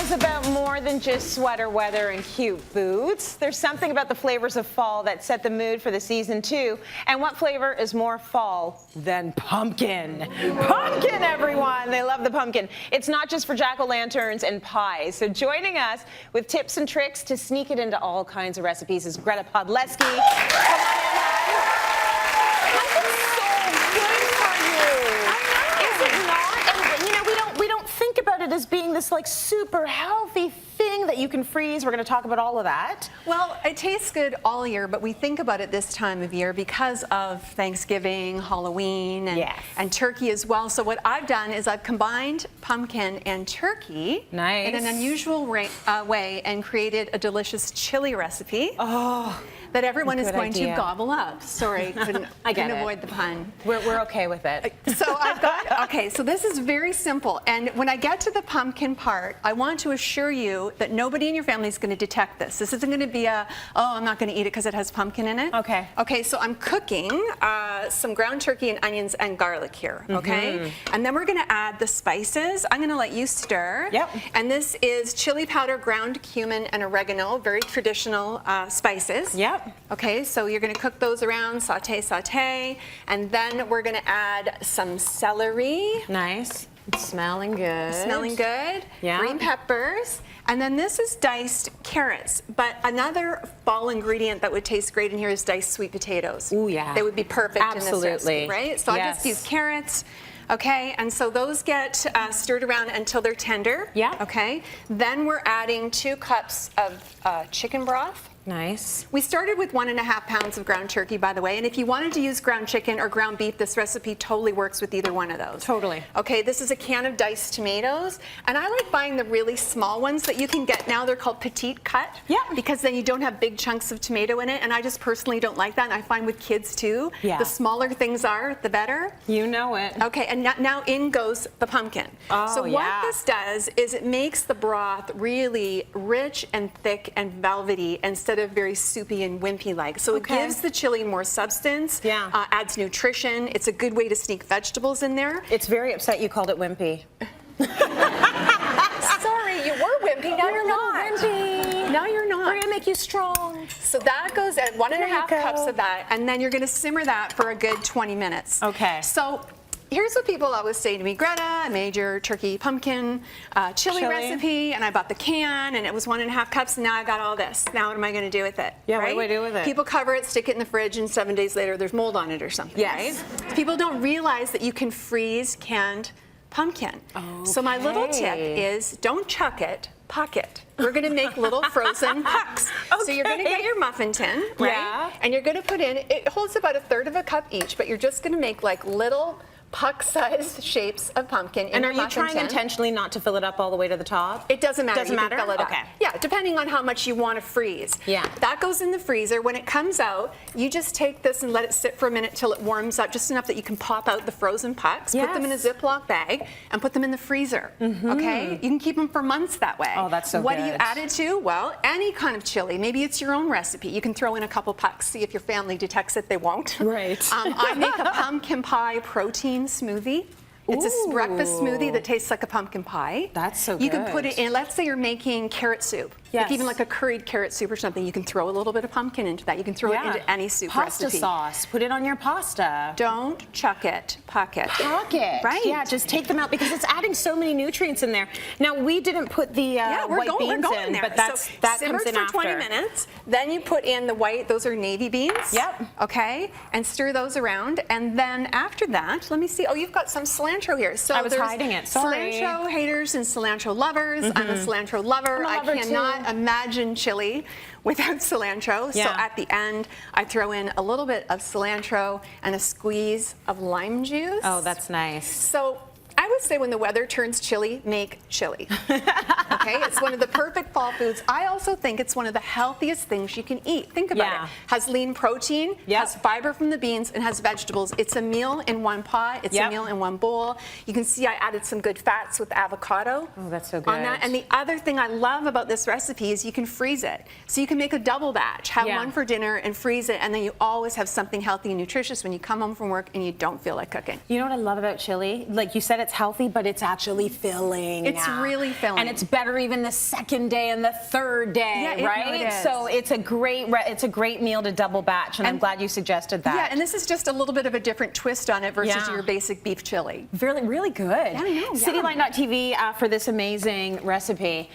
is about more than just sweater weather and cute boots. There's something about the flavors of fall that set the mood for the season too. And what flavor is more fall than pumpkin? Pumpkin, everyone! They love the pumpkin. It's not just for jack-o'-lanterns and pies. So joining us with tips and tricks to sneak it into all kinds of recipes is Greta Podleski. Come on in, about it as being this like super healthy thing that you can freeze. We're going to talk about all of that. Well, it tastes good all year, but we think about it this time of year because of Thanksgiving, Halloween, and turkey as well. So what I've done is I've combined pumpkin and turkey in an unusual way and created a delicious chili recipe. Oh, that everyone is going to gobble up. Sorry, couldn't avoid the pun. We're okay with it. So I've got, okay, so this is very simple. And when I get to the pumpkin part, I want to assure you that nobody in your family is going to detect this. This isn't going to be a, oh, I'm not going to eat it because it has pumpkin in it. Okay. Okay, so I'm cooking some ground turkey and onions and garlic here, okay? And then we're going to add the spices. I'm going to let you stir. Yep. And this is chili powder, ground cumin, and oregano, very traditional spices. Yep. Okay, so you're going to cook those around, saute, and then we're going to add some celery. Nice. It's smelling good. Smelling good. Yeah. Green peppers. And then this is diced carrots. But another fall ingredient that would taste great in here is diced sweet potatoes. Ooh, yeah. They would be perfect in this recipe, right? So yes. I just use carrots. Okay, and so those get stirred around until they're tender. Yeah. Okay, then we're adding 2 cups of chicken broth. Nice. We started with 1.5 pounds of ground turkey, by the way, and if you wanted to use ground chicken or ground beef, this recipe totally works with either one of those. Totally. Okay, this is a can of diced tomatoes, and I like buying the really small ones that you can get now. They're called petite cut. Yeah. Because then you don't have big chunks of tomato in it, and I just personally don't like that, and I find with kids too, the smaller things are, the better. You know it. Okay, and now in goes the pumpkin. Oh, so what this does is it makes the broth really rich and thick and velvety instead of very soupy and wimpy-like. So it gives the chili more substance, adds nutrition. It's a good way to sneak vegetables in there. It's very upset you called it wimpy. Sorry, you were wimpy, now you're not. Wimpy. Now you're not. We're going to make you strong. So that goes at 1.5 cups of that, and then you're going to simmer that for a good 20 minutes. Okay. So here's what people always say to me: Greta, I made your turkey pumpkin chili recipe, and I bought the can, and it was 1.5 cups, and now I got all this. Now what am I going to do with it? Yeah, right? what do I do with it? People cover it, stick it in the fridge, and 7 days later there's mold on it or something, right? People don't realize that you can freeze canned pumpkin. Okay. So my little tip is don't chuck it, puck it. We're going to make little frozen pucks. So you're going to get your muffin tin, right? Yeah. And you're going to put in, it holds about 1/3 cup each, but you're just going to make like little puck-sized shapes of pumpkin in your muffin tin. And are you trying intentionally not to fill it up all the way to the top? It doesn't matter. Doesn't you matter? Can fill it up. Yeah, depending on how much you want to freeze. Yeah. That goes in the freezer. When it comes out, you just take this and let it sit for a minute till it warms up, just enough that you can pop out the frozen pucks, put them in a Ziploc bag, and put them in the freezer. Okay? You can keep them for months that way. Oh, that's so good. What do you add it to? Well, any kind of chili. Maybe it's your own recipe. You can throw in a couple pucks. See if your family detects it. They won't. Right. I make a pumpkin pie protein smoothie. It's a breakfast smoothie that tastes like a pumpkin pie. That's so good. You can put it in, let's say you're making carrot soup. Like even like a curried carrot soup or something, you can throw a little bit of pumpkin into that. You can throw it into any soup recipe. Pasta sauce, put it on your pasta. Don't chuck it, puck it. Puck it. Right. Yeah, just take them out because it's adding so many nutrients in there. Now, we didn't put the white beans in, there. but that comes in for 20 minutes. Then you put in the white, those are navy beans. Yep. Okay, and stir those around. And then after that, let me see. Oh, you've got some cilantro here. So I was hiding it, sorry. Cilantro haters and cilantro lovers. I'm a cilantro lover. I cannot imagine chili without cilantro. So at the end, I throw in a little bit of cilantro and a squeeze of lime juice. Oh, that's nice. So I would say when the weather turns chilly, make chili. Okay, it's one of the perfect fall foods. I also think it's one of the healthiest things you can eat. Think about it. Has lean protein, has fiber from the beans, and has vegetables. It's a meal in one pot. It's a meal in one bowl. You can see I added some good fats with avocado. Oh, that's so good. On that. And the other thing I love about this recipe is you can freeze it. So you can make a double batch, have one for dinner and freeze it, and then you always have something healthy and nutritious when you come home from work and you don't feel like cooking. You know what I love about chili? Like you said, it's healthy, but it's actually filling. It's really filling. And it's better even the second day and the third day, Yeah, right? it is. So it's a great meal to double batch, and I'm glad you suggested that. Yeah, and this is just a little bit of a different twist on it versus Yeah. your basic beef chili. Really, really good. Yeah, I know. Cityline.tv for this amazing recipe.